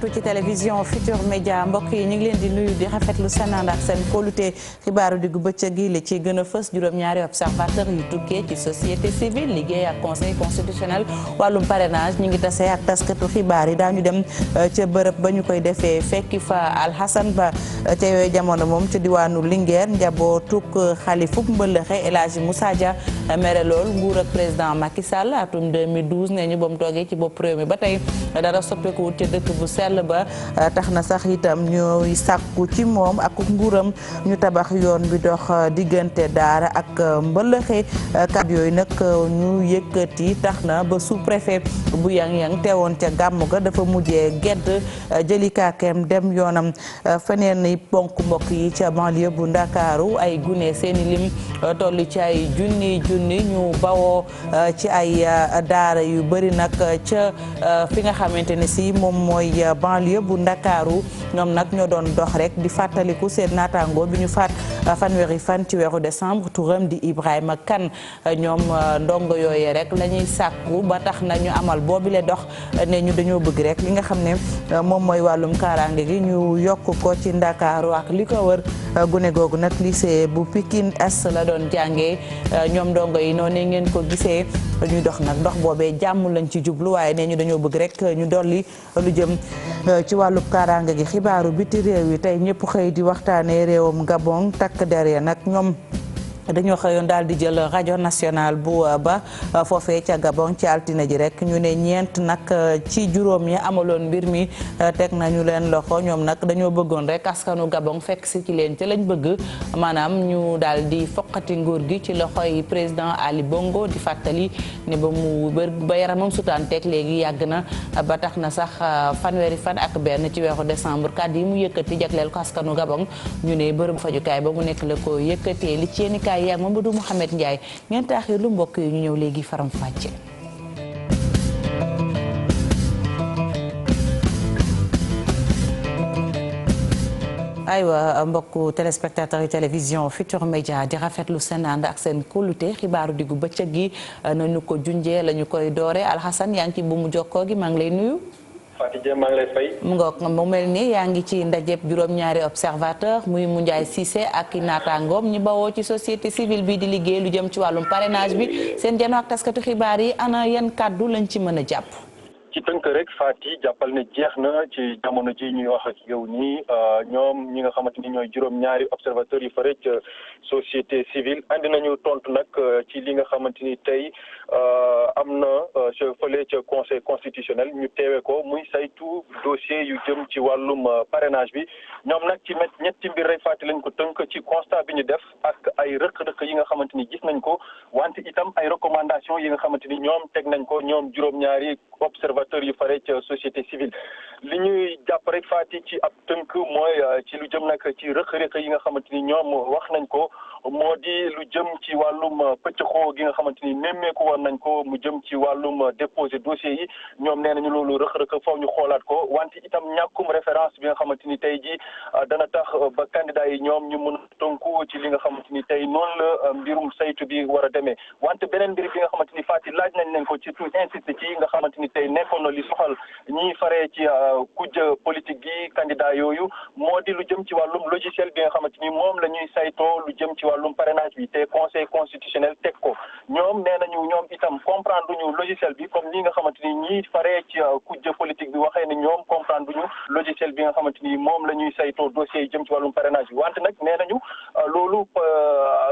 waxtu ci télévision Futur Média mbokk yi ñu ngi leen di nuyu di rafetlu seen ànd ak seen kóolute xibaaru diggu bëccëg gi li ci gën a fës juróom-ñaari observateur yu tukkee ci société civile liggéey ak conseil constitutionnel wàllum parrainage ñu ngi tase ak taskatu xibaar yi daañu dem ca bërëb ba ñu koy defee fekki fa Alhassane Ba ca yooyu jamono moom ca diwaanu Linguère njabootuk xalifuk mbëllëxe El Hadji Moussa Dia mere lool nguur ak président Macky Sall atum 2012 ne ñu ba mu toogee ci bopp réew mi ba tey dara soppeeku ca dëkk bu sell ba tax na sax itam ñuy sàkku ci moom ak nguuram ñu tabax yoon bi dox diggante daara ak mbëllëxe kat yooyu nag ñu yëkkati tax na ba sous-préfet bu yang-yang teewoon ca gàmmu ga dafa mujjee gedd jëli kaakeem dem yoonam feneen i ponk mbokk yi ca banlieue bu Ndakaaru ay gune seeni lim toll ci ay junni ñu bawoo ci ay daara yu bëri nag ca fi nga xamante ne si moom mooy banlieue bu Ndakaaru ñoom nag ñoo doon dox rek di fàttaliku seen naataango bi ñu faat fanweeri fan ci weeru décembre turam di Ibrahima Kane ñoom ndongo yooyee rek la ñuy sàkku ba tax na ñu amal boobile dox ne ñu dañoo bëgg rek li nga xam ne moom mooy wàllum kaaraange gi ñu yokk ko ci Ndakaaru ak li ko wër gune googu nag lycée bu Pikine Est la doon jàngee ñoom ndongo yi noonu ngeen ko gisee ñuy dox nag dox boobee jàmm lañ ci jublu waaye nee ñu dañoo bëgg rek ñu dolli lu jëm ci wàllub kaaraange gi xibaaru biti réew yi tey ñëpp xëy di waxtaanee réewum Gabon takk der ya nag ñoom dañoo xëyoon daal di jël rajo nationale bu ba foofee ca Gabon ci altine ji rek ñu ne ñeent nag ci juróom ñi amaloon mbir mi teg nañu leen loxo ñoom nag dañoo bëggoon rek askanu Gabon fekk si ci leen ci lañ bëgg maanaam ñu daal di foqati nguur gi ci loxoy président Ali Bongo di fàttali ne ba yaramam sutanteeg léegi yàgg na ba tax na sax fanweeri fan ak benn ci weeru décembre kàddu yi mu yëkkati jagleel ko askanu Gabon ñu ne bërëb fajukaay ba mu nekk la ko yëkkatee li ci yaag Mamadou Mouhamed Ndiaye ngeen taaxir lu mbokk yi ñu ñëw léegi faram fàcce. aywa mbokku téléspectateur yi télévision Futur Média di rafetlu seen ànd ak seen kóolute xibaaru diggu bëccëg gi nañu ko junjee la ñu koy doore Alhassane yaa ngi ci bu mu jokkoo gi maa ngi lay nuyu. Fatou Dieng maa ngi lay fay. mu ngoog mu mel ni yaa ngi ci ndajeb juróom-ñaari observateur muy Moundiaye Cissé ak i naataangoom ñi bawoo ci société civile bi di liggéey lu jëm ci wàllum parrainage bi seen janoo ak taskatu xibaar yi ana yan kàddu lañ ci mën a jàpp. ci tënk rek Fatou jàppal ne jeex na ci jamono ji ñuy wax ak yow nii ñoom ñi nga xamante ni ñooy juróom-ñaari observateur yu fare ca société civile andi nañu tontu nag ci li nga xamante ni tey am na fële ca conseil constitutionnel ñu teewe ko muy saytu dossier yu jëm ci wàllum parrainage bi ñoom nag ci ñetti mbir rek Fatou lañ ko tënk ci constat bi ñu def ak ay rëq-rëq yi nga xamante ni gis nañ ko wante itam ay recommandation yi nga xamante ni ñoom teg nañ ko ñoom juróom-ñaari observateur yu fare ca société civile li ñuy jàpp rek Fatou ci ab tënk mooy ci lu jëm nag ci rëq-rëq yi nga xamante ni ñoom wax nañ ko moo di lu jëm ci wàllum pëccxoo gi nga xamante ni nemmeeku woon nañ ko mu jëm ci wàllum déposé dossier yi ñoom nee nañu loolu rëq-rëq foofu ñu xoolaat ko wante itam ñàkkum référence bi nga xamante ni tey jii dana tax ba candidat yi ñoom ñu mun tënku ci li nga xamante ni tey noonu la mbirum saytu bi war a demee wante beneen mbir bi nga xamante ni Fatou laaj nañ ko surtout insisté ci nga xamante ni tey nekkoon na li soxal ñiy faree ci kujje politique gi candidat yooyu moo di lu jëm ci wàllum logiciel bi nga xamante ni moom la ñuy saytoo lu jëm ci wàllum parrainage bi te conseil constitutionnel teg ko ñoom nee nañu ñoom itam comprendre duñu logiciel bi comme ni nga xamante ni ñiy faree ci kujje politique bi waxee ne ñoom comprendre duñu logiciel bi nga xamante ni moom la ñuy saytoo dossiers yi jëm ci wàllum parrainage bi wante nag nee nañu loolu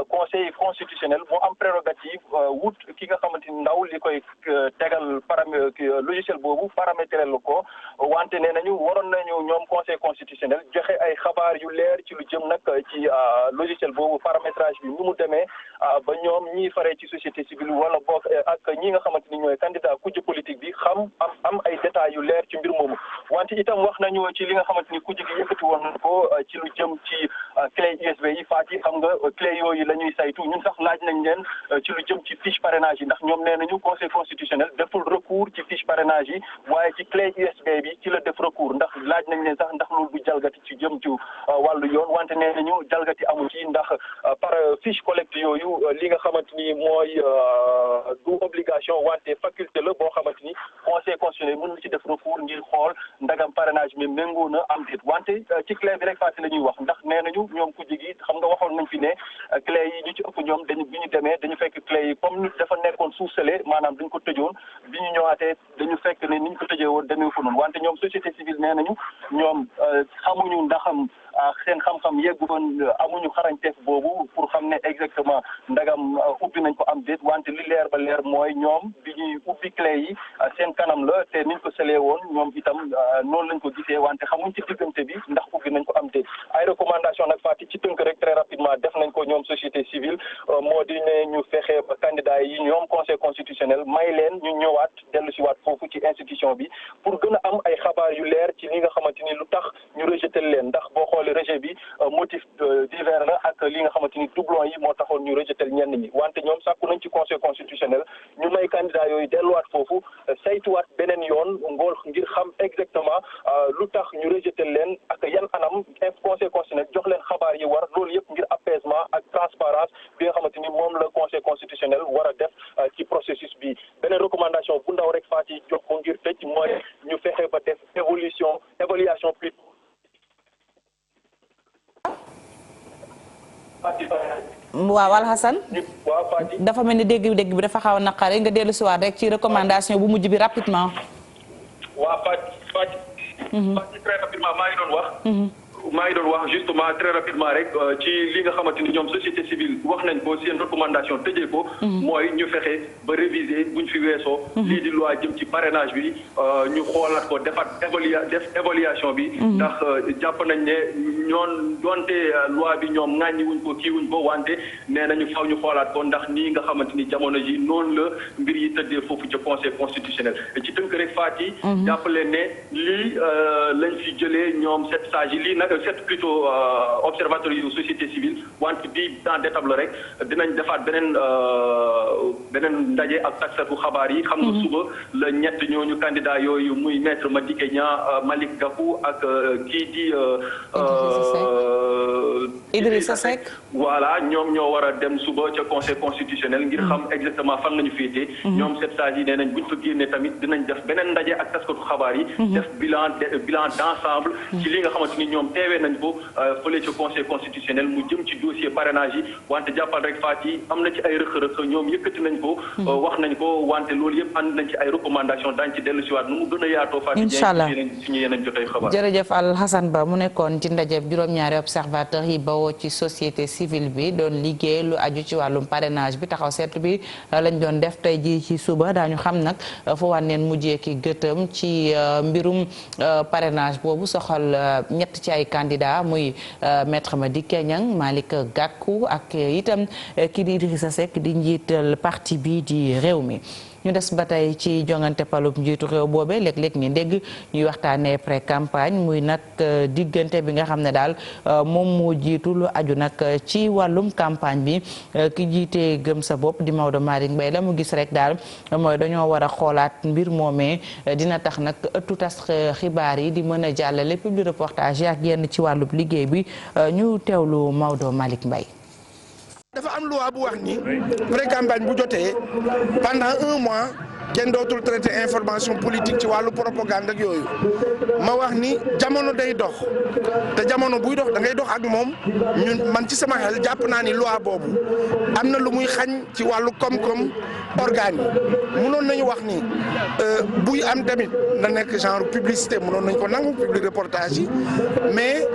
conseil constitutionnel moo am prérogative wut ki nga xamante ni ndaw li koy tegal logiciel boobu paramétrer la ko wante nee nañu waroon nañu ñoom conseil constitutionnel joxe ay xabaar yu leer ci lu jëm nag ci logiciel boobu paramétrage bi nu mu demee ba ñoom ñii faree ci société civile wala boog ak ñi nga xamante ni ñooy candidat kujje politique bi xam am ay détails yu leer ci mbir moomu wante itam wax nañu ci li nga xamante ni kujje gi yëkkati woon ko ci lu jëm ci clé USB yi Fatick xam nga clé yooyu la ñuy saytu ñun sax laaj nañ leen ci lu jëm ci fiche parrainage yi ndax ñoom nee nañu conseil constitutionnel deful recours ci fiche parrainage yi waaye ci clé USB bi ci la def recours ndax laaj nañ leen sax ndax loolu du jalgati ci jëm ci wàllu yoon wante nee nañu jalgati amu ci ndax par fiche collecte yooyu li nga xamante ni mooy du obligation wante faculté la boo xamante ni conseil constitutionnel mën na ci def recours ngir xool ndagam parrainage mi méngoo na am déet wante ci clé bi rek fàttali la ñuy wax ndax nee nañu ñoom ku jigi xam nga waxoon nañ fi ne clé yi ñu ci ëpp ñoom dañu bi ñu demee dañu fekk clé yi comme dafa nekkoon sous scellé maanaam dañ ko tëjoon bi ñu ñëwaatee dañu fekk ne ni ñu ko tëjee woon demee fa noonu wante ñoom société civile nee nañu ñoom xamuñu ndaxam seen xam-xam yeggu fa amuñu xarañteef boobu pour xam ne exactement ndagam ubbi nañ ko am déet wante li leer ba leer mooy ñoom bi ñuy ubbi clé yi seen kanam la te niñ ko sëlee woon ñoom itam noonu lañ ko gisee wante xamuñ ci diggante bi ndax ubbi nañ ko am déet ay recommandation nag Fatick ci tënk rek très rapidement def nañ ko ñoom société civile moo di ne ñu fexe ba candidat yi ñoom conseil constitutionnel may leen ñu ñëwaat dellu si waat foofu ci institution bi pour gën a am ay xabaar yu leer ci li nga xamante ni lu tax ñu rejeté leen ndax boo xoolee rejet bi motif divers la ak li nga xamante ni doublon yi moo taxoon ñu rejeté ñenn ñi wante ñoom sàkku nañ ci conseil constitutionnel ñu may candidat yooyu delluwaat foofu saytuwaat beneen yoon ngool ngir xam exactement lu tax ñu rejeté leen ak yan anam conseil constitutionnel jox leen xabaar yi war loolu yëpp ngir apaisement ak transparence bi nga xamante ni moom la conseil constitutionnel war a def ci processus bi beneen recommandation bu ndaw rek faa ci jox ko ngir tëj mooy ñu fexe ba def évaluation plus waaw Alhassane dafa mel ni dégg bi dafa xaw a naqare nga dellu si waat rek ci recommandation bu mujj bi rapidement. waaw Fatou très rapidement maa ngi doon wax justement très rapidement rek ci li nga xamante ni ñoom société civile wax nañ ko seen recommandation tëjee ko. mooy ñu fexe ba réviser buñ fi weesoo. lii di loi jëm ci parrainage bi ñu xoolaat ko def évaluation bi. ndax jàpp nañ ne ñoon donte loi bi ñoom ŋàññi wuñ ko kii wuñ ko wante nee nañu faw ñu xoolaat ko ndax nii nga xamante ni jamono ji noonu la mbir yi tëddee foofu ca conseil constitutionnel ci tënk rek Fati. jàpp leen ne lii lañ fi jëlee ñoom 7 sages yi lii nag. c'est plutôt observatoire yu société civile wante bii dans d'étable rek dinañ defaat beneen ndaje ak taskatu xabaar yi. xam nga suba la ñett ñooñu candidat yooyu muy maître Madické Niang Malick Gakou ak kii di. Idrissa Seck. voilà ñoom ñoo war a dem suba ca conseil constitutionnel ngir xam exactement fan la ñu féetee. ñoom 7 sages yi nee nañ buñ fa génnee tamit dinañ def beneen ndaje ak taskatu xabaar yi. def bilan d'ensemble. ci li nga xamante ni ñoom teewee nañ ko fële ca conseil constitutionnel mu jëm ci dossier parrainage yi wante jàppal rek faat yi am na ci ay rëq-rëq ñoom yëkkati nañ ko. wax nañ ko wante loolu yëpp ànd nañ ci ay recommandation daañu ci dellu siwaat nu mu gën a yaatoo. incha allah suñu yeneen jotay xabaar. jërëjëf Alhassane Ba mu nekkoon ci ndajeeb juróom-ñaari observateur yi bawoo ci société civile bi doon liggéey lu aju ci wàllum parrainage bi taxaw seetlu bi lañ doon def tey jii ci suba daañu xam nag fu wànneen mujjee ki gëtëm ci mbirum parrainage boobu soxal ñett ci ay candidat muy maître Madické Niang Malick Gakou ak itam kii di Idrissa Seck di njiital parti bi di Rewmi ñu des ba tey ci jongante palub njiitu réew boobee léeg-léeg ni dégg ñuy waxtaanee pré campagne muy nag diggante bi nga xam ne daal moom moo jiitu lu aju nag ci wàllum campagne bi ki jiite gëm sa bopp di Maodo Malick Mbaye la mu gis rek daal mooy dañoo war a xoolaat mbir moomee dina tax nag ëttu tas xibaar yi di mën a jàllale publi reportage yi ak yenn ci wàllub liggéey bi ñu teewlu Maodo Malick Mbaye. dafa am loi bu wax ni pré-campagne bu jotee pendant 1 mois kenn dootul traité information politique ci wàllu propagande ak yooyu ma wax ni jamono day dox te jamono buy dox da ngay dox ak moom ñun man ci sama xel jàpp naa ni loi boobu am na lu muy xañ ci wàllu koom-koom organes yi mënoon nañu wax ni buy am tamit na nekk genre publicité mënoon nañu ko nangu public reportage yi mais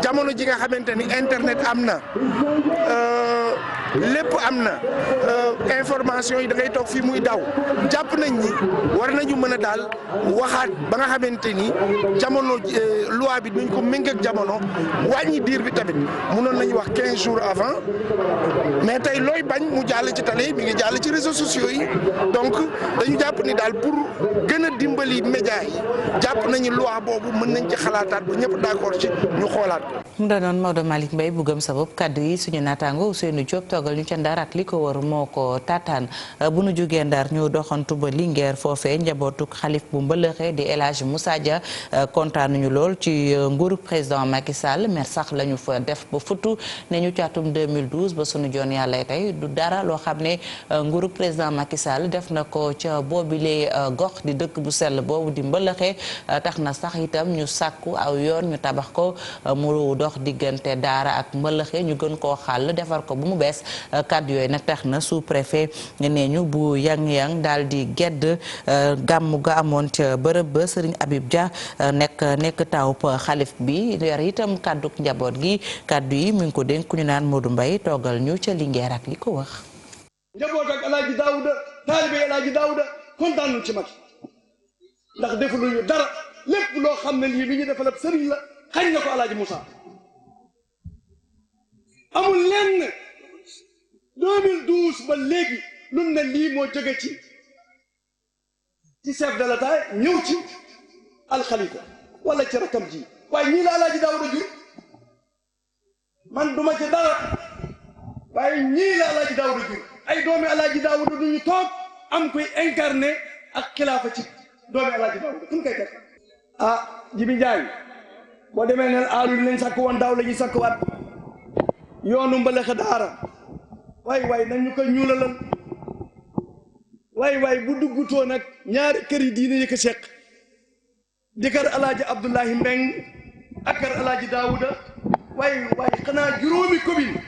jamono ji nga xamante ni internet am na lépp am na information yi da ngay toog fii muy daw jàpp nañ ni war nañu mën a daal waxaat ba nga xamante ni jamono loi bi nuñ ko méngeeg jamono wàññi diir bi tamit mënoon nañu wax 15 jours avant mais tey looy bañ mu jàll ci télé mi ngi jàll ci réseaux sociaux yi donc dañu jàpp ni daal pour gën a dimbali média yi jàpp nañu loi boobu mën nañ ci xalaataat ba ñëpp d'accord ci ñu xoolaat ko. mu doonoon Maodo Malick Mbaye bu gëm sa bopp kaddu yi suñu naataango Ousseynou Diop toogal ñu ca Ndar ak li ko wër moo ko taataan bu nu jógee Ndar ñu doxantu ba Linguère foofee njabootuk xalif bu mbëlëxee di El Hadj Moussa Dia kontaanuñu lool ci nguurug président Macky Sall mer sax la ñu fa def ba futu ne ñu caatum 2012 ba sunu joon yàlla tey du dara loo xam ne nguurug président Macky Sall def na ko ca boobilee gox di dëkk bu sell boobu di mbëlëxee tax na sax itam ñu sàkku aw yoon ñu tabax ko mu dox diggante daara ak mbëlëxe ñu gën koo xàll defar ko bu mu bees kàddu yooyu nag tax na sous préfet nee ñu bu yang-yang daal di gedd gàmmu ga amoon ca bërëb ba Serigne Habib Dia nekk tawub xalif bi yor itam kàddu njaboot gi kàddu yi mu ngi ko dénk ku ñu naan Modou Mbaye toogal ñu ca Linguère ak li ko wax. njaboot ak Alaaji Daawuda taalibe Alaaji Daawuda kontaan ci mag ndax defuluñu dara lépp loo xam ne lii li ñu defal ab sëriñ la xañ na ko Alaaji Moussa amul lenn 2012 ba léegi lu ne lii moo jóge ci chef de l'État ñëw ci alxalifa wala ci rakam ji waaye ñii la Alaaji Daawuda jur man duma ci dara waaye ñii la Alaaji Daawuda jur ay doomi Alaaji Daawuda duñu toog am koy incarné ak xilaafa ci doomi Alaaji Daawuda fu ñu koy teg Jibi Njaay boo demee neen aalu lañ sàkk woon daaw la ñuy sàkkwaat yoonu mbalaxa daara waay nañ ñu ko ñuulalal waay bu duggutoo nag ñaari kër yi diine yi ko seq di kër Alaaji Abdoulahi Mbeng ak kër Alaaji Daawuda waay xanaa juróomi commune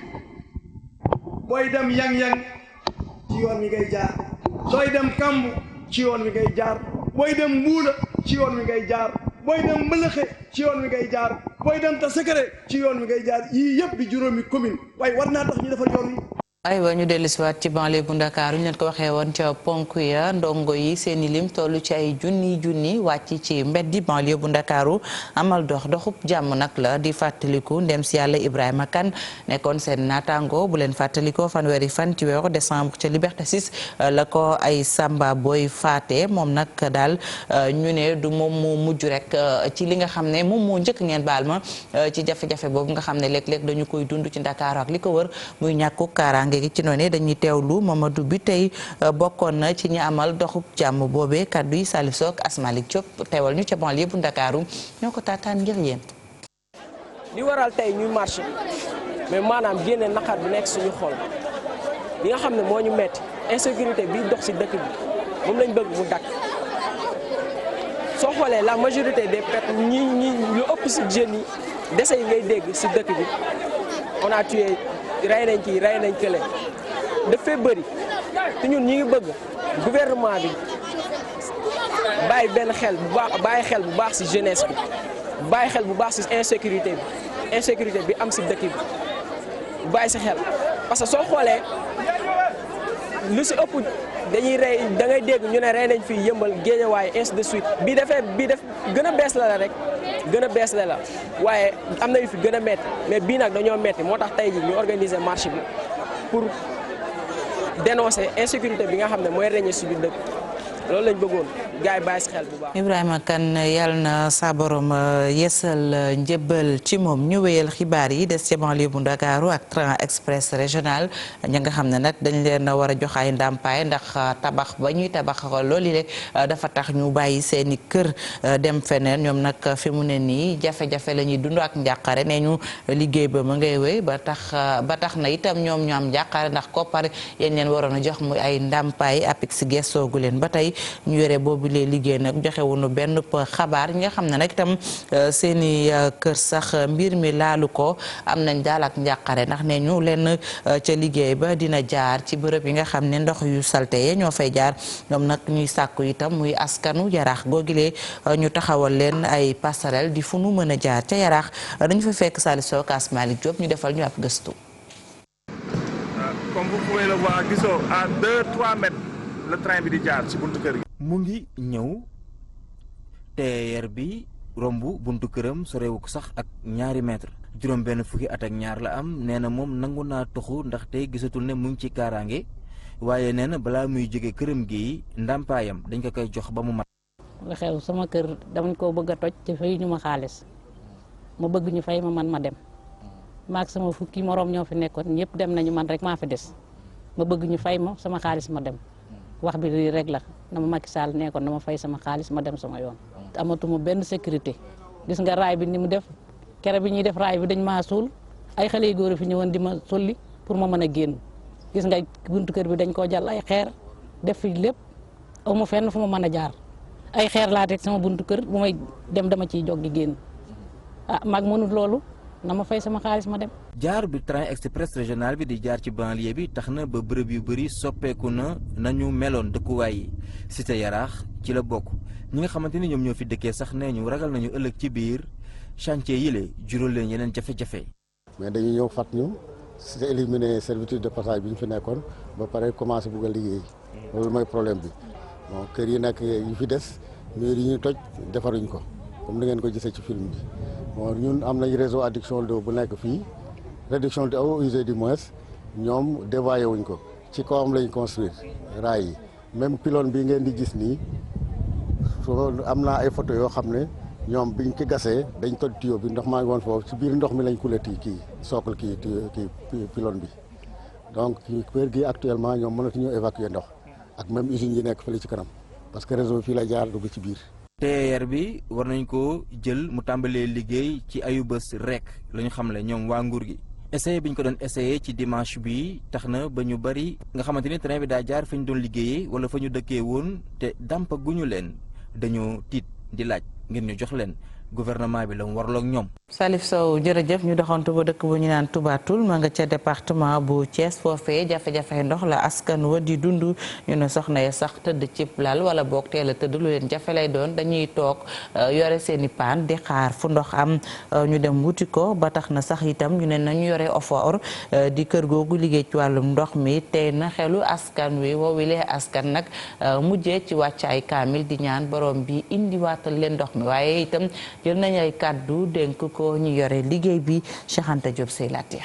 booy dem yang-yang ci yoon wi ngay jaar sooy dem Kamb ci yoon wi ngay jaar booy dem Mbuula ci yoon wi ngay jaar booy dem Mbëlëxe ci yoon wi ngay jaar booy dem Tasakare ci yoon wi ngay jaar yii yëpp di juróomi commune waaye war naa tax ñu defal yoon wi. aywa ñu dellusiwaat ci banlieue bu Ndakaaru ñu leen ko waxee woon ca ponk ya ndongo yi seen i lim toll ci ay junni wàcc ci mbeddi banlieue bu Ndakaaru amal doxub jàmm nag la di fàttaliku ndem si yàlla Ibrahima Kane nekkoon seen naataango bu leen fàttalikoo fanweeri fan ci weeru décembre ca Liberté 6 la ko ay Samba Boy faate moom nag daal ñu ne du moom moo mujj rek ci li nga xam ne moom moo njëkk ngeen baal ma ci jafe-jafe boobu nga xam ne léeg-léeg dañu koy dund ci Ndakaaru ak li ko wër muy ñàkku kaaraange gi ci noonu dañuy teewlu Mamadou bi tey bokkoon na ci ñi amal doxub jàmm boobee kaddu yi Salif Sock Asmalik Diop teewal ñu ca banlieue bu Ndakaaru ñoo ko taataan ngir yéen. li waral tey ñuy marché mais maanaam génne naqar bi nekk suñu xol bi nga xam ne moo ñu metti insécurité bi dox ci dëkk bi moom lañ bëgg mu dakk soo xoolee la majorité des pertes ñi lu ëpp ci jeunes yi dese yi ngay dégg ci dëkk bi on a tué rey nañ kii rey nañ kële dafay bëri te ñun ñi ngi bëgg gouvernement bi bàyyi xel bu baax ci jeunesse bi bàyyi xel bu baax ci insécurité bi am ci dëkk bi bàyyi ci xel parce que soo xoolee lu ci ëpp dañuy rey da ngay dégg ñu ne rey nañ fii Yëmbal Géejawaay ainsi de suite bii def gën a bees la rek gën a bees la waaye am na yu fi gën a metti mais bii nag dañoo metti moo tax tey ji ñu organiser marche bi pour dénoncer insécurité bi nga xam ne mooy régner ci biir dëkk loolu lañ bëggoon gars yi bàyyi si xel bu baax. Ibrahima Kane yàlla na sa borom yeesal njëbbal ci moom ñu wéyal xibaar yi des ci banlieue bu Ndakaaru ak train express régional ña nga xam ne nag dañ leen a war a jox ay ndàmpaay ndax tabax ba ñuy tabax loolu le dafa tax ñu bàyyi seen i kër dem feneen ñoom nag fi mu ne nii jafe-jafe la ñuy dund ak njàqare nee ñu liggéey ba ma ngay wéy ba tax na itam ñoom ñu am njàqare ndax koppar yéen leen waroon a jox muy ay ndàmpaay APIX gestoogu leen ba tey ñu yore boobu lee liggéey nag joxe wuñu benn xabaar ñi nga xam ne nag itam seeni kër sax mbir mi laalu ko am nañ daal ak njàqare ndax ne ñu leen ca liggéey ba dina jaar ci bërëb yi nga xam ne ndox yu salte ye ñoo fay jaar ñoom nag ñuy sàkku itam muy askanu yaraax googilee ñu taxawal leen ay passerelle di fu nu mën a jaar ca yaraax dañu fa fekk Saliou Sow ak Malick Diop ñu defal ñu ab gëstu. comme vous pouvez le voir gisoo à 2-3 mètres le train bi di jaar ci buntu kër gi. mu ngi ñëw TER bi romb buntu këram sorewu ko sax ak 2 mètres juróom benn fukki at ak ñaar la am nee na moom nangu naa toxu ndaxte gisatul ne mu ngi ci kaaraange waaye nee na balaa muy jóge këram gi ndàmpaayam dañ ko koy jox ba mu mat. nga xew sama kër damañ koo bëgg a toj te fay ñu ma xaalis ma bëgg ñu fay ma dem maak sama fukki moroom ñoo fi nekkoon ñëpp dem nañu man rek maa fi des ma bëgg ñu fay ma sama xaalis ma dem wax bi lii rek la na ma Macky Sall nekkoon na ma fay sama xaalis ma dem sama yoon. amatuma benn sécurité gis nga raay bi ni mu def kere bi ñuy def raay bi dañ maa suul ay xale yu góor fi ñëwoon di ma solli pour ma mën a génn gis nga buntu kër bi dañ koo jàll ay xeer def fi lépp aw ma fenn fu ma mën a jaar ay xeer laa teg sama buntu kër bu may dem dama ciy jog di génn mag mënul loolu na ma fay sama xaalis ma dem. jaar bi train express régional bi di jaar ci banlieue bi tax na ba bërëb yu bëri soppeeku na nañu meloon dëkkuwaay yi cité Yaraax ci la bokk ñi nga xamante ni ñoom ñoo fi dëkkee sax nee ñu ragal nañu ëllëg ci biir chantier yile jural leen yeneen jafe-jafe. mais dañuy ñëw fat ñu c'est éliminer servitude de passage bi ñu fi nekkoon ba pare commencé bugg a liggéey loolu mooy problème bi bon kër yi nekk yu fi des mur yi ñu toj defaruñ ko comme ni ngeen ko gisee ci film bi bon ñun am nañ réseau adduction d'eau bu nekk fii réduction de eau usée du moins ñoom dévoyé wuñ ko ci kawam lañ construire raay yi même pylône bi ngeen di gis nii am naa ay photo yoo xam ne ñoom biñ ko gasee dañ toj tuyau bi ndox maa ngi woon foofu ci biir ndox mi lañ kuleti kii sookal kii pylône bi donc kër gi actuellement ñoom mënatuñu évacuer ndox ak même usines yi nekk fële ci kanam parce que réseau fii la jaar dugg ci biir. TER bi war nañ ko jël mu tàmbalee liggéey ci ayu bés rek la ñu xamle ñoom waa nguur gi. essayé bi ñu ko doon essayé ci dimanche bi tax na ba ñu bari nga xamante ni train bi daa jaar fa ñu doon liggéeyee wala fa ñu dëkkee woon te dàmpa guñu leen dañoo tiit di laaj ngir ñu jox leen gouvernement bi la mu warloog ñoom. Salif Sow jërëjëf ñu doxantu ba dëkk bu ñu naan Toubatoul ma nga ca département bu Thiès foofee jafe-jafe ndox la askan wa di dund ñu ne soxna yi sax tëdd cib lal wala boog teel a tëdd lu leen jafe lay doon dañuy toog yore seen i paan di xaar fu ndox am ñu dem wuti ko ba tax na sax itam ñu ne nañu yore OFOR di kër googu liggéey ci wàllum ndox mi tey na xelu askan wi woowilee askan nag mujjee ci wàccaay kaamil di ñaan borom bi indiwaatal leen ndox mi waaye itam jël nañ ay kàddu dénk ko ñu yore liggéey bi Cheikh Anta Diop say laatiix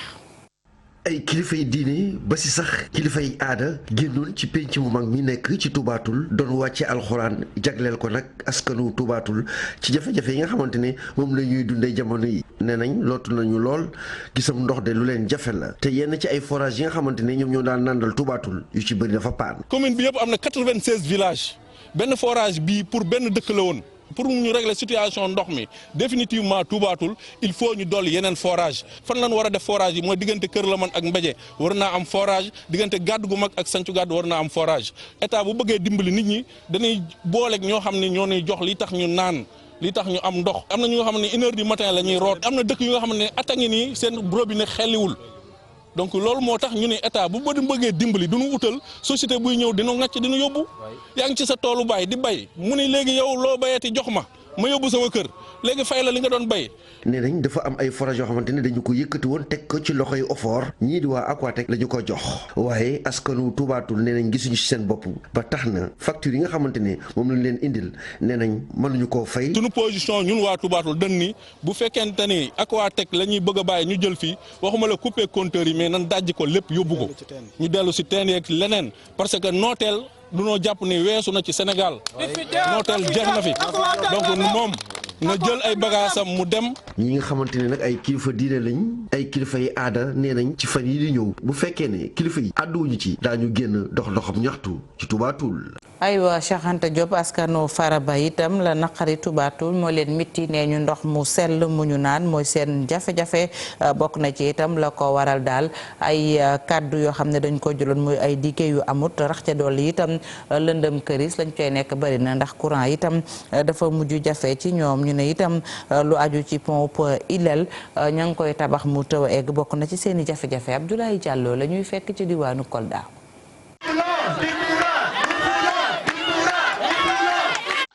ay kilifa yi diine ba si sax kilifa yi aada génnoon ci penc mu mag mi nekk ci Toubatoul doon wàcce alxuraan jagleel ko nag askanu Toubatoul ci jafe-jafe yi nga xamante ne moom la ñuy dundee jamono yi nee nañ lootu nañu lool gisam ndox de lu leen jafe la te yenn ci ay forage yi nga xamante ne ñoom ñoo daan nandal Toubatoul yu ci bëri dafa paan. commune bi yëpp am na 96 villages benn forage bii pour benn dëkk la woon. pour ñu régler situation ndox mi définitivement Toubatoul il faut ñu dolli yeneen forage fan lañ war a def forage yi mooy diggante Kër Laman ak Mbéje war naa am forage diggante gàdd gu mag ak Sancu gàdd war naa am forage état bu bëggee dimbali nit ñi dañuy booleeg ñoo xam ne ñoo ñuy jox li tax ñu naan li tax ñu am ndox am na ñu nga xam ne 1h du matin la ñuy root am na dëkk yu nga xam ne at a ngi nii seen robinet xelliwul donc loolu moo tax ñu ne état bu bëggee dimbali du ñu utal société buy ñëw dina ngàcc dina yóbbu yaa ngi ci sa toolu baay di bay mu ne léegi yow loo bayati jox ma yóbbu sama kër léegi fay la li nga doon bay. nee nañ dafa am ay forage yoo xamante ne dañu ko yëkkati woon teg ko ci loxoy OFOR ñii di waa Aquatec la ñu ko jox waaye askanu Toubatoul nee nañ gisuñu ci seen bopp ba tax na facture yi nga xamante ne moom lañ leen indil nee nañ mënuñu koo fay. suñu position ñun waa Toubatoul dañ ni bu fekkente ni Aquatec la ñuy bëgg a bàyyi ñu jël fii waxuma la couper compteur yi mais nan dajji ko lépp yóbbu ko ñu dellu si teen yeeg leneen parce que nooteel dunoo jàpp ni weesu na ci Sénégal nooteel jeex na fi donc moom na jël ay bagaasam mu dem. ñi nga xamante ne nag ay kilifa diine lañ ay kilifa yi aada nee nañ ci fan yi di ñëw bu fekkee ne kilifa yi àdduwuñu ci daañu génn doxam ñaxtu ci Toubatoul. aywa Cheikh Anta Diop askanu Faraba itam la naqari Toubatoul moo leen mitti nee ñu ndox mu sell mu ñu naan mooy seen jafe-jafe bokk na ci itam la ko waral daal ay kaddu yoo xam ne dañ ko jëloon muy ay diggé yu amut rax ca dolli itam lëndëm këris lañ koy nekk bari na ndax courant itam dafa mujj jafe ci ñoom ñu ne itam lu aju ci pompe Ilel ña ngi koy tabax mu tëw egg bokk na ci seen i jafe-jafe Abdoulaye Diallo la ñuy fekk ci diwaanu Kolda.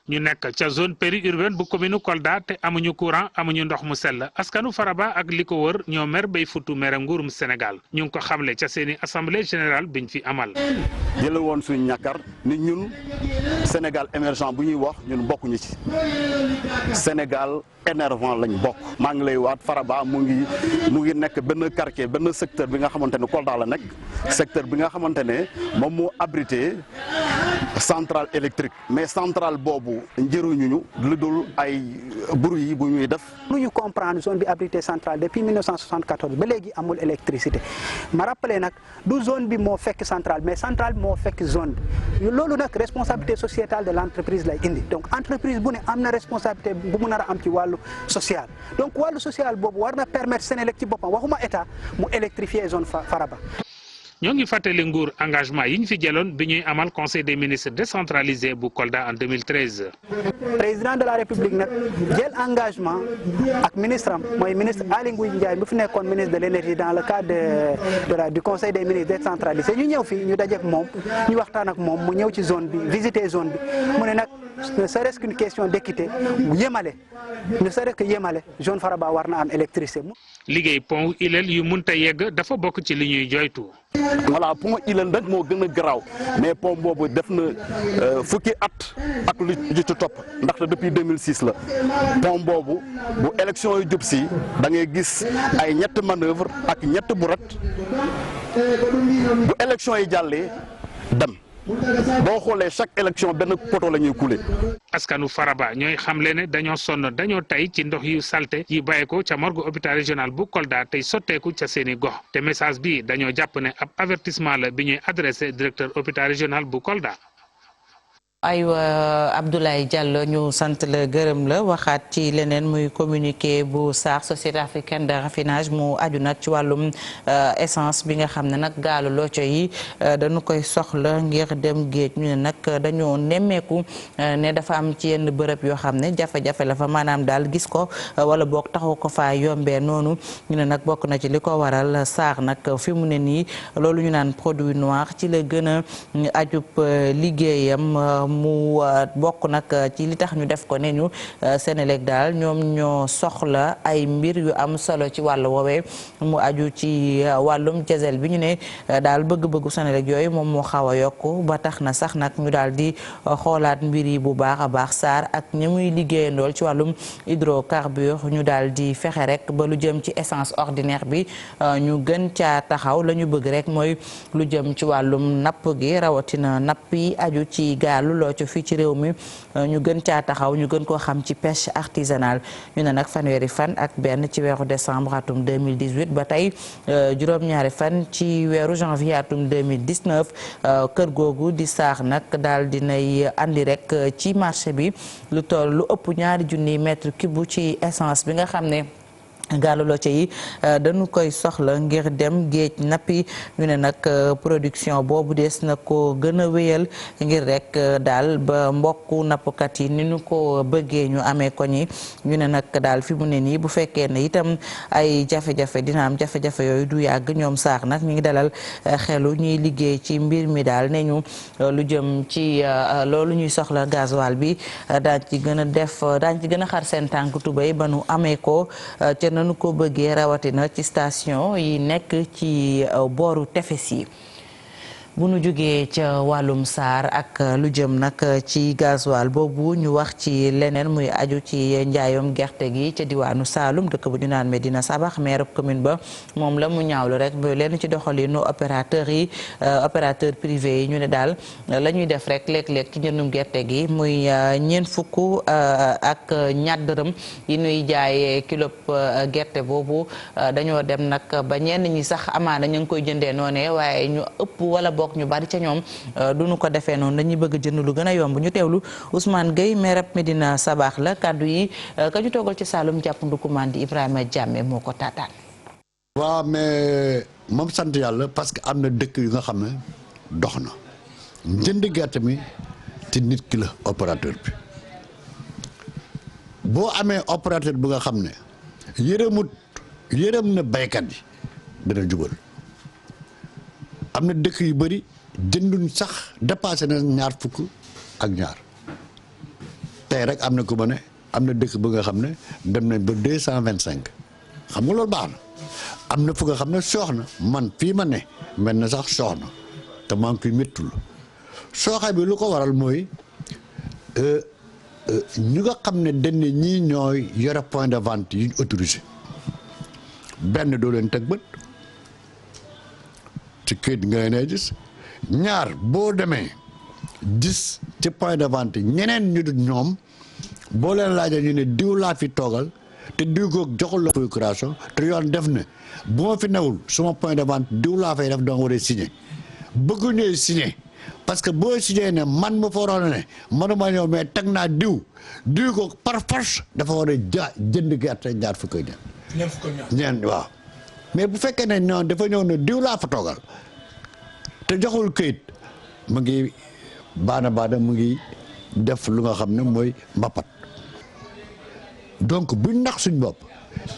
ñu nekk ca zone périurbaine bu commune Kolda te amuñu courant amuñu ndox mu sell askanu Faraba ak li ko wër ñoo mer bay futu mere nguurum Sénégal ñu ngi ko xamle ca seeni assemblée générale biñ fi amal. jëlal woon suñu ñàkkar ni ñun Sénégal émergent bu ñuy wax ñun bokkuñu ci Sénégal énervant lañ bokk. maa ngi lay waat Faraba mu ngi nekk benn quartier benn secteur bi nga xamante ne Kolda la nekk secteur bi nga xamante ne moom moo abrité centrale électrique mais centrale boobu njëriñuñu lu dul ay bruit yi bu ñuy def. lu ñu comprendre zone bi abrité centrale depuis 1974 ba léegi amul électricité ma rappelé nag du zone bi moo fekk centrale mais centrale bi moo fekk zone bi loolu nag responsabilité sociétale de l' entreprise lay indi donc entreprise bu ne am na responsabilité bu mu nar a am ci wàllu social donc wàllu social boobu war na permettre Senelec ci boppam waxuma état mu électrifier zone Faraba. ñoo ngi fàttali nguur engagement yi ñu fi jëloon bi ñuy amal conseil des ministres décentralisé bu Kolda en 2013. président de la république nag jël engagement ak ministre am mooy ministre Aly Ngouille Ndiaye bu fi nekkoon ministre de l' énergie dans le cadre du conseil des ministres décentralisé ñu ñëw fii ñu dajeek moom ñu waxtaan ak moom mu ñëw ci zone bi visiter zone bi mu ne nag ne serait-ce qu'une question d' équité yemale ne serait-ce que yemale zone Faraba war na am électricité. liggéey pont Ilel yu munta yegg dafa bokk ci li ñuy joytu. voilà pont Ilel nag moo gën a garaaw mais pont boobu def na fukki at ak lu ci topp ndaxte depuis 2006 la pont boobu bu élection yu jub si da ngay gis ay ñett manœuvre ak ñett buret bu élection yi jàllee dem boo xoolee chaque élection benn poto la ñuy coulé. askanu Faraba ñooy xamle ne dañoo sonn dañoo tay ci ndox yu salte yi bàyyi ko ca morgue hôpital régional bu Kolda tey sotteeku ca seeni gox te message bi dañoo jàpp ne ab avertissement la bi ñuy adressé directeur hôpital régional bu Kolda. aywa Abdoulaye Diallo ñu sant la gërëm la waxaat ci leneen muy communiqué bu SAR société africaine de raffinage mu aju nag ci wàllum essence bi nga xam ne nag gaalu looco yi dañu koy soxla ngir dem géej ñu ne nag dañoo nemmeeku ne dafa am ci yenn bërëb yoo xam ne jafe-jafe la fa maanaam daal gis ko wala boog taxaw ko fa yombee noonu ñu ne nag bokk na ci li ko waral SAR nag fi mu ne nii loolu ñu naan produit noir ci la gën a ajub liggéeyam. mu bokk nag ci li tax ñu def ko ne ñu Senelec daal ñoom ñoo soxla ay mbir yu am solo ci wàllu woowee mu aju ci wàllum diesel bi ñu ne daal bëgg-bëggu Senelec yooyu moom moo xaw a yokku ba tax na sax nag ñu daal di xoolaat mbir yi bu baax a baax SAR ak ñi muy liggéeyandool ci wàllum hydrocarbure ñu daal di fexe rek ba lu jëm ci essence ordinaire bi ñu gën caa taxaw la ñu bëgg rek mooy lu jëm ci wàllum napp gi rawatina napp yi aju ci gaalu looco fii ci réew mi ñu gën caa taxaw ñu gën koo xam ci pêche artisanale ñu ne nag fanweeri fan ak benn ci weeru décembre atum 2018 ba tey juróom-ñaari fan ci weeru janvier atum 2019 kër googu di SAR nag daal dinay andi rek ci marché bi lu toll lu ëpp 2 junniy mètre cube ci essence bi nga xam ne gaalu looco yi dañu koy soxla ngir dem géej nappi ñu ne nag production boobu des na ko gën a wéyal ngir rek daal ba mbokku nappkat yi ni ñu ko bëggee ñu amee ko ñi ñu ne nag daal fi mu ne nii bu fekkee ne itam ay jafe-jafe dina am jafe-jafe yooyu du yàgg ñoom SAR nag ñu ngi dalal xelu ñuy liggéey ci mbir mi daal ne ñu lu jëm ci loolu ñuy soxla gasoil bi daañ ci gën a def daañ ci gën a xar seen tànk tubéy ba nu amee ko nanu ko bëggee rawatina ci station yi nekk ci booru tefes yi bu nu jógee ca wàllum SAR ak lu jëm nag ci gasoil boobu ñu wax ci leneen muy aju ci njaayum gerte gi ca diwaanu Saalum dëkk bu ñu naan Medina Sabax maire commune ba moom la mu ñaawlu rek ba leen ci doxalinu opérateur yi opérateur privé yi ñu ne daal la ñuy def rek léeg-léeg ci njëndum gerte gi muy ñeent fukk ak ñaar dërëm yi ñuy jaayee kilo gerte boobu dañoo dem nag ba ñenn ñi sax amaana ñu ngi koy jëndee noonee waaye ñu ëpp wala bokk ñu bari ca ñoom duñu ko defee noonu dañuy bëgg jënd lu gën a yomb ñu teewlu Ousmane Gueye maire Medina Sabax la kaddu yi ka ñu toogal ci Saloum jàpp ndukumaan di Ibrahima Diame moo ko taataan. waaw mais moom sant yàlla parce que am na dëkk yu nga xam ne dox na njënd gerte mi te nit ki la opérateur bi boo amee opérateur bi nga xam ne yërëm na baykat yi dana jubal. am na dëkk yu bëri jënduñ sax dépassé na 2 fukk ak ñaar tey rek am na ku ma ne am na dëkk ba nga xam ne dem nañ ba 225 xam nga loolu baax na am na fu nga xam ne soox na man fii ma ne mel na sax soox na te maa ngi koy méttul sooxe bi lu ko waral mooy ñu nga xam ne dañ ne ñii ñooy yore point de vente yi ñu autorisé benn doo leen teg bët ci këyit nga ne gis ñaar boo demee gis ci point de vente ñeneen ñu dul ñoom boo leen laajee ñu ne diw laa fi toogal te diw ko joxul la procuration te yoon def ne bu ma fi newul suma point de vente diw laa fay def danga war a signé bëgguñu signé parce que boo signé ne man ma fa waroon ne manuma ñëw mais teg naa diw ko par force dafa war a jënd gerte ñaar fukk ak ñeent waaw mais bu fekkee ne noonu dafa ñëw ne diw laa fa toogal te joxul këyit mu ngi baana mu ngi def lu nga xam ne mooy mbapat donc buñ nax suñ bopp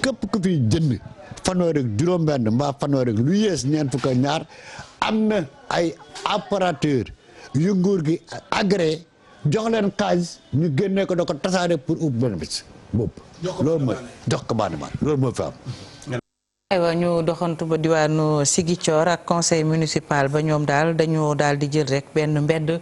képp ku fi jënd fanweer ak juróom-benn mbaa fanweer ak lu yées ñeent fukk ak ñaar am na ay opérateur yu nguur gi agréé jox leen xaalis ñu génnee ko da ko tasaare pour ub bénéfice boobu loolu mooy jox ko baana loolu mooy fi am. aywa ñu doxantu ba diwaanu Ziguinchor ak conseil municipal ba ñoom daal dañoo daal di jël rek benn mbedd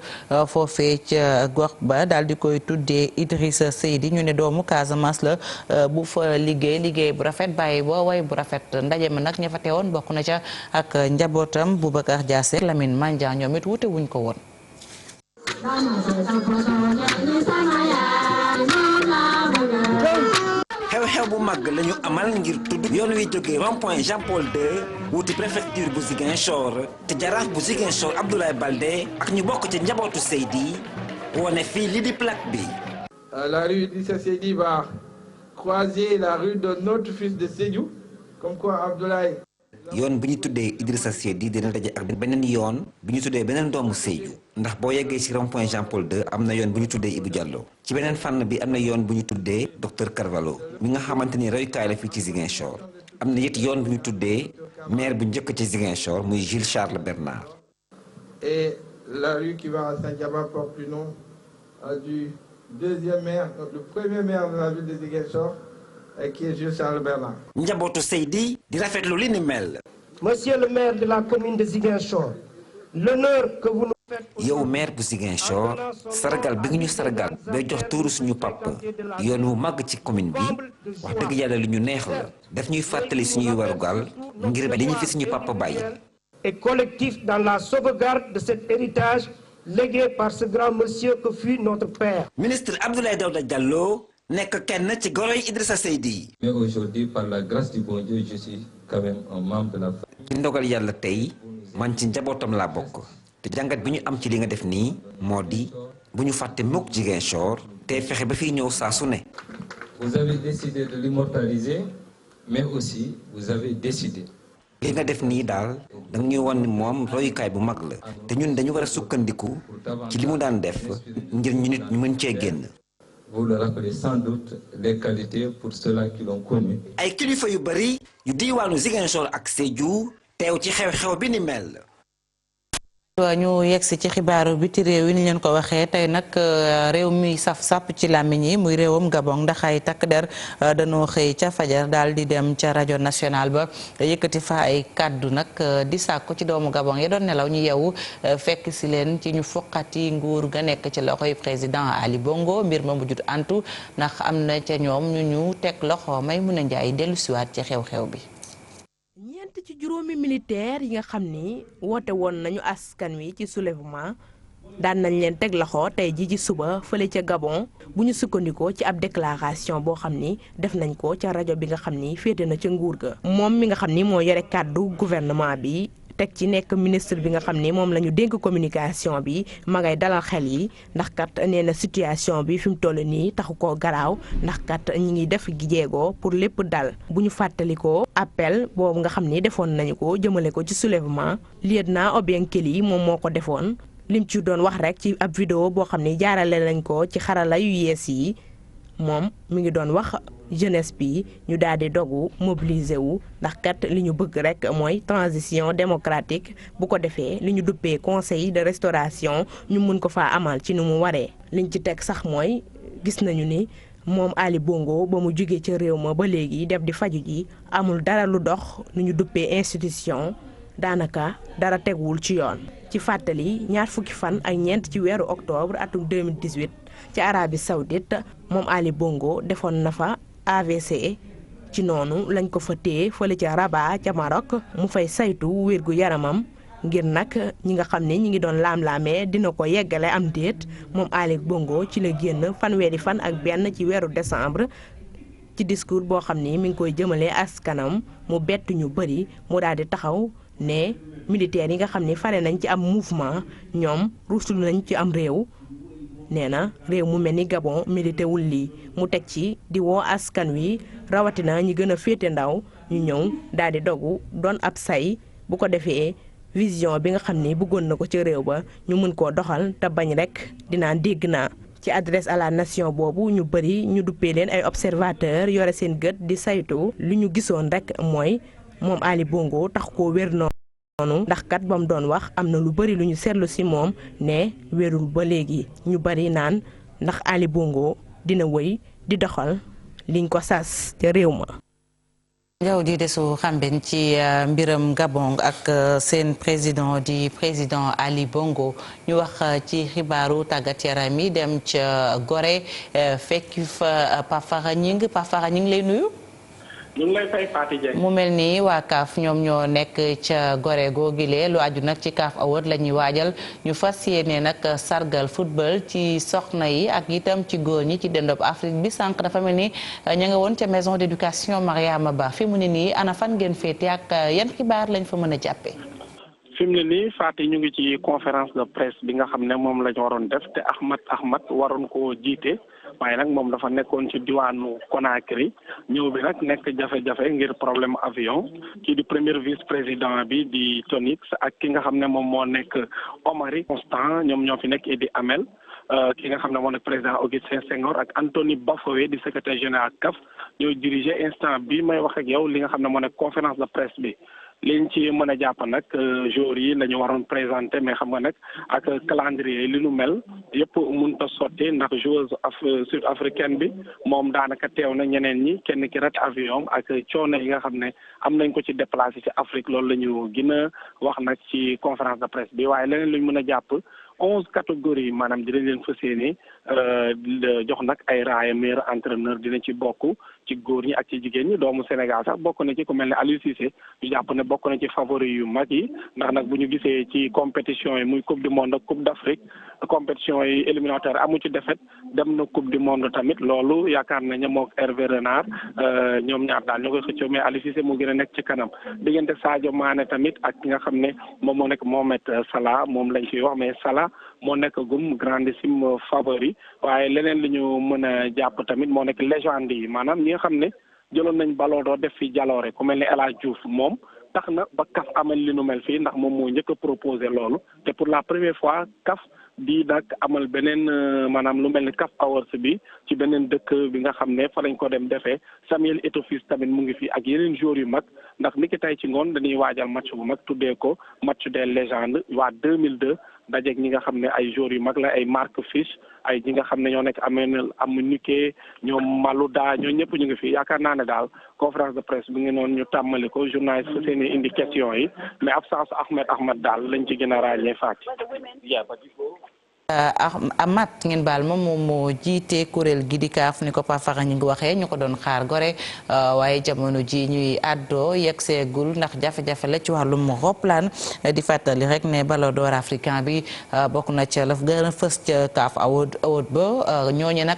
foofee ca gox ba daal di koy tuddee Idrissa Seydi ñu ne doomu Casamance la bu fa liggéey bu rafet bàyyi boo way bu rafet ndaje ma nag ña fa teewoon bokk na ca ak njabootam Boubacar Diassé Lamine Mandiang ñoom it wute wuñ ko woon. xew-xew bu mag la ñu amal ngir tudd yoon wi jógee rond-point Jean-Paul II wuti préfecture bu Ziguinchor te jaraaf bu Ziguinchor Abdoulaye Baldé ak ñu bokk ci njabootu Seydi wone fii li di plaque bi. La rue Idrissa Seydi va croiser la rue de notre fils de Sédhiou comme quoi Abdoulaye. yoon bu ñu tuddee Idrissa Seydi dina daje ak beneen yoon bu ñu tuddee beneen doomu Sédhiou ndax boo yeggee ci rond-point Jean-Paul II am na yoon bu ñu tuddee Ibou Diallo ci beneen fànn bi am na yoon bu ñu tuddee docteur Carvalho mi nga xamante ni royukaay la fii ci Ziguinchor am na it yoon bu ñu tuddee maire bu njëkk ci Ziguinchor muy Jules Charles Bernard. Et la rue qui va à Sandiaba porte le nom du deuxième maire, le premier maire de la ville de Ziguinchor qui est Jules Charles Bernard. njabootu Seydi di rafetlu li ni mel. Monsieur le maire de la commune de Ziguinchor, l'honneur que vous nous faites. yow maire bu Ziguinchor sargal bi nga ñu sargal bay jox tuuru suñu papa yoon wu màgg ci commune bi wax dëgg yàlla lu ñu neex la daf ñuy fàttali suñuy warugal ngir li ñu fi suñu papa bàyyi. Et collectif dans la sauvegarde de cet héritage légué par ce grand monsieur que fut notre père. ministre Abdoulaye Daouda Diallo nekk kenn ci goroy Idrissa Seydi. Mais aujourd'hui par la grâce du bon Dieu je suis quand même un membre de la famille. ci ndogal yàlla tey man ci njabootam laa bokk te jàngat bi ñu am ci li nga def nii moo di bu ñu fàtte mukk Ziguinchor te fexe ba fiy ñëw saa su ne. Vous avez décidé de l'immortaliser mais aussi vous avez décidé. li nga def nii daal danga ñuy wan ni moom royukaay bu mag la te ñun dañu war a sukkandiku ci li mu daan def ngir ñu nit ñu mën cee génn. Vous le rappelez sans doute les qualités pour ceux-là qui l'ont connu. ay kilifa yu bari yu diiwaanu Ziguinchor ak Sédhiou teew ci xew-xew bi ni mel. ñu yegsi ci xibaaru biti réew yi ni leen ko waxee tey nag réew mi saf sàpp ci làmmiñ yi muy réewam Gabon ndax ay takk der dañoo xëy ca fajar daal di dem ca rajo national ba yëkkati fa ay kàddu nag di sàkku ci doomu Gabon yi doon nelaw ñu yeewu fekk si leen ci ñu foqati nguur ga nekk ci loxoy président Ali Bongo mbir ma mujjut antu ndax am na ca ñoom ñu teg loxo Maimouna Ndiaye dellu siwaat ci xew-xew bi. ci juróomi militaire yi nga xam ni woote woon nañu askan wi ci soulèvement daan nañ leen teg loxo tey ji ci suba fële ca Gabon bu ñu sukkandikoo ci ab déclaration boo xam ni def nañ ko ca rajo bi nga xam ni féete na ca nguur ga moom mi nga xam ni moo yore kàddu gouvernement bi teg ci nekk ministre bi nga xam ni moom la ñu dénk communication bi ma ngay dalal xel yi ndax kat nee na situation bi fi mu toll nii taxu koo garaaw ndax kat ñi ngi def jéego pour lépp dal bu ñu fàttalikoo appel boobu nga xam ni defoon nañu ko jëmale ko ci soulèvement lieutenant Obiang Kelly moom moo ko defoon lim ci doon wax rek ci ab vidéo boo xam ni jaarale nañ ko ci xarala yu yees yi moom mi ngi doon wax jeunesse bi ñu daal di dogu mobiliser wu ndax kat li ñu bëgg rek mooy transition démocratique bu ko defee li ñu duppee conseil de restauration ñu mun ko faa amal ci ni mu waree liñ ci teg sax mooy gis nañu ni moom Ali Bongo ba mu jógee ca réew ma ba léegi def di faju ji amul dara lu dox nu ñu duppee institution daanaka dara teguwul ci yoon. ci fàttali 20 fan ak ñeent ci weeru octobre atum 2018 ci Arabie Saoudite moom Ali Bongo defoon na fa AVC ci noonu lañ ko fa téye fële ca Rabat ca Maroc mu fay saytu wérgu yaramam ngir nag ñi nga xam ne ñi ngi doon laam-laamee dina ko yeggale am déet moom Ali Bongo ci la génn fanweeri fan ak benn ci weeru décembre ci discours boo xam ni mi ngi koy jëmalee askanam mu bett ñu bëri mu daal di taxaw ne militaires yi nga xam ni fare nañ ci am mouvement ñoom rusul nañ ci am réew nee na réew mu mel ni Gabon milité wul lii mu teg ci di woo askan wi rawatina ñi gën a féete ndaw ñu ñëw daal di dogu doon ab say bu ko defee vision bi nga xam ni bëggoon na ko ci réew ba ñu mën koo doxal te bañ rek dinaan dégg naa. ci adresse à la nation boobu ñu bëri ñu duppee leen ay observateurs yore seen gët di saytu li ñu gisoon rek mooy moom Ali Bongo tax koo wér noonu ndax kat ba mu doon wax am na lu bëri lu ñu seetlu ci moom ne wérul ba léegi ñu bëri naan ndax Ali Bongo dina wëy di doxal liñ ko sas ca réew ma. Njaw di desu xamben ci mbiram Gabon ak seen président di président Ali Bongo ñu wax ci xibaaru tàggat yaram yi dem ca Gorée fekk fa Pafara Ñing lay nuyu. ñu ngi lay fay Fatou Dieng. mu mel ni waa CAF ñoom ñoo nekk ca Gorée googile lu aju nag ci CAF Award la ñuy waajal ñu fas yéene nag sargal football ci soxna yi ak itam ci góor ñi ci dendop Afrique bi sànq dafa mel ni ña nga woon ca maison d'éducation Mariama Ba fi mu ne nii ana fan ngeen féete ak yan xibaar lañ fa mën a jàppee. fi mu ne nii Fatou ñu ngi ci conférence de presse bi nga xam ne moom la ñu waroon def te Ahmad waroon koo jiite. waaye nag moom dafa nekkoon ci diwaanu Conakry ñëw bi nag nekk jafe-jafe ngir problème avion kii di premier vice président bi di Tonix ak ki nga xam ne moom moo nekk Omari Constant ñoom ñoo fi nekk Idi Amel ki nga xam ne moo nekk président Augustin Senghor ak Anthony Bafoué di secrétaire général CAF ñoo diriger instant bi may wax ak yow li nga xam ne moo nekk conférence de presse bi. liñ ci mën a jàpp nag jour yi la ñu waroon présenté mais xam nga nag ak calendrier li nu mel yëpp mënut a sotti ndax joueuse sud africaine bi moom daanaka teew na ñeneen ñi kenn ki rat avion ak coono yi nga xam ne am nañ ko ci déplacé ci Afrique loolu la ñu gën a wax nag ci conférence de presse bi waaye leneen lu ñu mën a jàpp 11 catégories maanaam dinañ leen fas yéene jox nag ay raaya meilleur entraîneur dina ci bokk ci góor ñi ak ci jigéen ñi doomu Sénégal sax bokk na ci ku mel ne Aliou Cissé ñu jàpp ne bokk na ci favori yu mag yi ndax nag bu ñu gisee ci compétition yi muy coupe du monde ak coupe d'Afrique compétition yi éliminatoire amu ci défaite dem na coupe du monde tamit loolu yaakaar nañ ne mook Hervé Renard ñoom ñaar daal ñoo koy xëccoo mais Aliou Cissé moo gën a nekk ci kanam diggante Sadio Mané tamit ak ki nga xam ne moom moo nekk Mohamed Salah moom lañ ciy wax mais Salah moo nekk gum grandissime favori waaye leneen li ñu mën a jàpp tamit moo nekk légende yi maanaam ñi nga xam ne jëloon nañ Ballon d'Or def fi jaloore ku mel ne El Hadj Diouf moom tax na ba CAF amal li nu mel fii ndax moom moo njëkk a proposé loolu te pour la première fois CAF di nag amal beneen maanaam lu mel ni CAF Awards bi ci beneen dëkk bi nga xam ne fa lañ ko dem defee Samuel Eto'o tamit mu ngi fi ak yeneen joueurs yu mag ndax niki tey ci ngoon dañuy waajal match bu mag tuddee ko match des légendes waa 2002 dajeeg ñi nga xam ne ay joueurs yu mag la ay Mark Fish ay ñi nga xam ne ñoo nekk Amunike ñoom Malouda ñoo ñëpp ñu ngi fi yaakaar naa ne daal conférence de presse bi ngi noonu ñu tàmmali ko journaliste fa seen indi question yi mais absence Ahmed daal lañ ci gën a ràññee Fatou. Amat ngeen baal ma moom moo jiite kuréel gi di CAF ni ko Pafara ñu ngi waxee ñu ko doon xaar Gorée waaye jamono ji ñuy àddoo yegg seegul ndax jafe-jafe la ci wàllum roplaan di fàttali rek ne Ballon d'Or africain bi bokk na ca laf gën a fës ca CAF Award ba ñooñu nag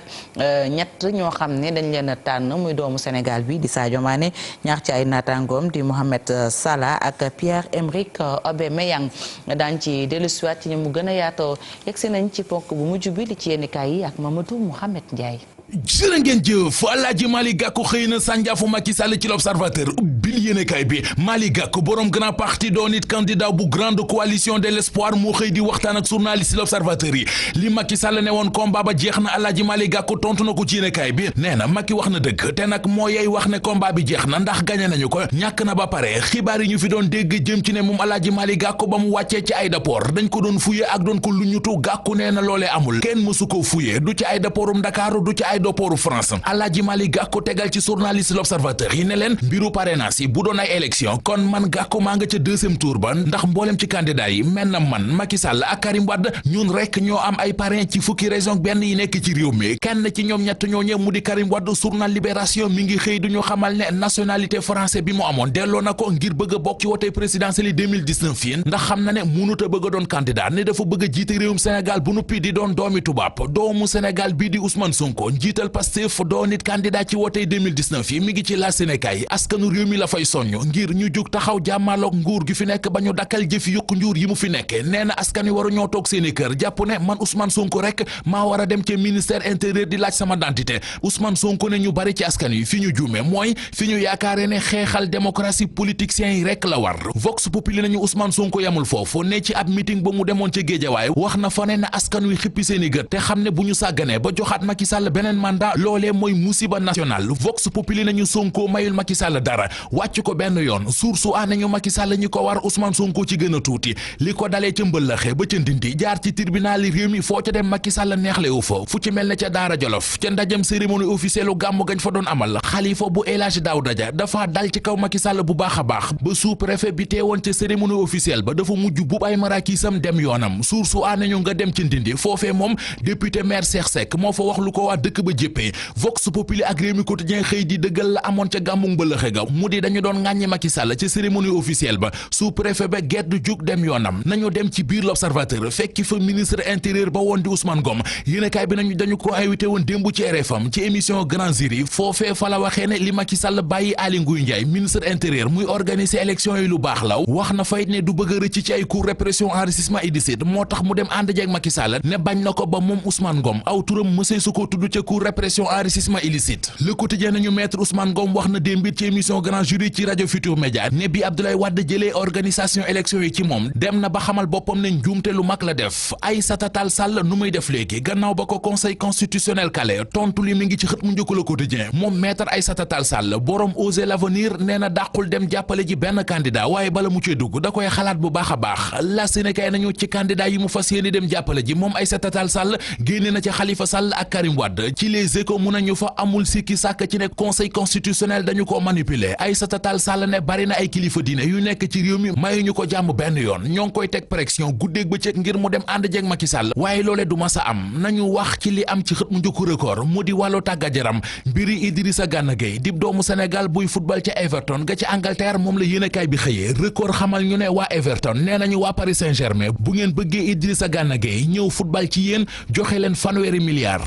ñett ñoo xam ne dañ leen a tànn muy doomu Sénégal bi di Sadio Mané ñaar ci ay naataangoom di Mohamed Salah ak Pierre-Emerick Aubameyang daañ ci dellusiwaat ci ñu mu gën a yaatoo yegg nañ ci ponk bu mujj bi li ci yenn kaay yi ak Mamadou Mouhamed Ndiaye. jërë ngeen jëf Alaaji Malick Gakou xëy na sànjaafu Macky Sall ci l'Observateur bil yéenekaay bi Malick Gakou borom grand parti doon it candidat bu grande coalition de l'espoir moo xëy di waxtaan ak journaliste l'Observateur yi li Macky Sall ne woon combat ba jeex na Alaaji Malick Gakou tontu na ko ci yéenekaay bi nee na Macky wax na dëgg te nag moo yey wax ne combat bi jeex na ndax gañe nañu ko ñàkk na ba pare xibaar yi ñu fi doon dégg jëm ci ne moom Alaaji Malick Gakou ba mu wàccee ci aéroport dañ ko doon fuye ak doon ko luñutu Gakou nee na loolee amul kenn mësu ko fuye du ci aéroportum Dakar du ci aéroportu France Alaaji Malick Gakou tegal ci journaliste l'Observateur yi ne leen mbiru parrainage yi bu doon ay élection kon man Gakou maa nga ca deuxième tour ba ndax mboolem ci candidat yi mel na man Macky Sall ak Karim Wade ñun rek ñoo am ay parrain ci fukki région benn yi nekk ci réew mi kenn ci ñoom ñett ñooñee mu di Karim Wade journal Libération mi ngi xëy duñu xamal ne nationalité français bi mu amoon delloo na ko ngir bëgg a bokk ci wote présidentielle yi 2019 yi ndax xam na ne mënut a bëgg a doon candidat ne dafa bëgg a jiite réewum Sénégal bu nuppi di doon doomi tubaab doomu Sénégal bii di Ousmane Sonko njiital Pastef doo nit candidat ci wote 2019 yi mi ngi ci la Sénégal yi askanu réew mi la fay soññ ngir ñu jug taxaw jàmmaloog nguur gi fi nekk ba ñu dakkal jëfi yokku njuur yi mu fi nekke nee na askan wi waru ñoo toog seeni kër jàpp ne man Ousmane Sonko rek maa war a dem ci ministère intérieur di laaj sama identité Ousmane Sonko ne ñu bari ci askan wi fi ñu juume mooy fi ñu yaakaare ne xeexal démocratie politiciens yi rek la war Vox Populi nañu Ousmane Sonko yamul foofu ne ci ab meeting ba mu demoon ca Géejawaay wax na fa ne na askan wi xippi seeni gët te xam ne bu ñu sàgganee ba joxaat Macky Sall beneen mandat loolee mooy musiba national Vox Populi nañu Sonko mayul Macky Sall dara wàcc ko benn yoon source a nañu Macky Sall ñi ko war Ousmane Sonko ci gën a tuuti li ko dalee ca mbëllaxe ba ca ndindi jaar ci tribunal yi réew mi foo ca dem Macky Sall neexlewu fa fu ci mel ne ca Daara Jolof ca ndajam cérémonie officielle u gàmmu gañ fa doon amal xalifa bu El Hadji Daouda Dia dafa dal ci kaw Macky Sall bu baax a baax ba sous-préfet bi teewoon ca cérémonie officielle ba dafa mujj bu ay maraakisam dem yoonam source a nañu nga dem ci ndindi foofee moom député maire Cheikh Seck moo fa wax lu ko waa dëkk ba jéppee Vox Populi ak Rewmi Quotidien xëy di dëggal la amoon ca gàmmu mbëlëxe ga mu di dañu doon ŋàññi Macky Sall ca cérémonie officielle ba sous-préfet ba gedd jug dem yoonam nañu dem ci biir l'Observateur fekki fa ministre intérieur ba woon di Ousmane Ngom yéenekaay bi nañu dañu ko invité woon démb ci RFM ci émission Grand Jury foofee fa la waxee ne li Macky Sall bàyyi Aly Ngouille Ndiaye ministre intérieur muy organiser élection yi lu baax la wax na fayit ne du bëgg a rëcc ci ay cour répression enrichissement illicite moo tax mu dem ànd jeeg Macky Sall ne bañ na ko ba moom Ousmane Ngom aw turam mësee su ko tudd ca cour répression enrichissement illicite Le Quotidien nañu maître Ousmane Ngom wax na démbit ci émission Grand Jury ci rajo Futur Média ne bi Abdoulaye Wade jëlee organisation élection yi ci moom dem na ba xamal boppam ne njuumte lu mag la def Aïssata Tall Sall nu muy def léegi gannaaw ba ko conseil constitutionnel kale tontu li mi ngi ci xët mu njëkk Le Quotidien moom maître Aïssata Tall Sall borom Oser l'avenir nee na dàqul dem jàppale ji benn candidat waaye bala mu cee dugg da koy xalaat bu baax a baax la Sénégal nañu ci candidat yi mu fas yéene dem jàppale ji moom Aïssata Tall Sall génne na ci Khalifa Sall ak Karim Wade ci Les Échos mu nañu fa amul sikki sàkk ci ne conseil constitutionnel dañu ko manipuler Aïssata Tall Sall ne bari na ay kilifa diine yu nekk ci réew mi mayuñu ko jàmm benn yoon ñoo ngi koy teg pression guddeeg bëccëg ngir mu dem ànd jeeg Macky Sall waaye loole du ma sa am nañu wax ci li am ci xët mu njëkku record mu di wàllu tàggat yaram mbiri Idrissa Gana Gueye dib doomu Sénégal buy football ca Everton ga ci Angleterre moom la yéenekaay bi xëyee record xamal ñu ne waa Everton nee nañu waa Paris Saint-Germain bu ngeen bëggee Idrissa Gana Gueye ñëw football ci yéen joxe leen fanweeri milliards.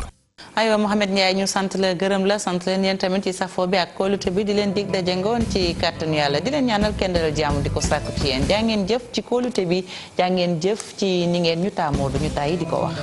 aywa Mouhamed Ndiaye ñu sant la gërëm la sant leen yéen tamit ci safo bi ak kóolute bi di leen dig daje ngoon ci kàttanu yàlla di leen ñaanal kenn dalal jàmm di ko sàkku ci yéen jaa ngeen jëf ci kóolute bi jaa ngeen jëf ci ni ngeen ñu taamoo duñu tàyyi di ko wax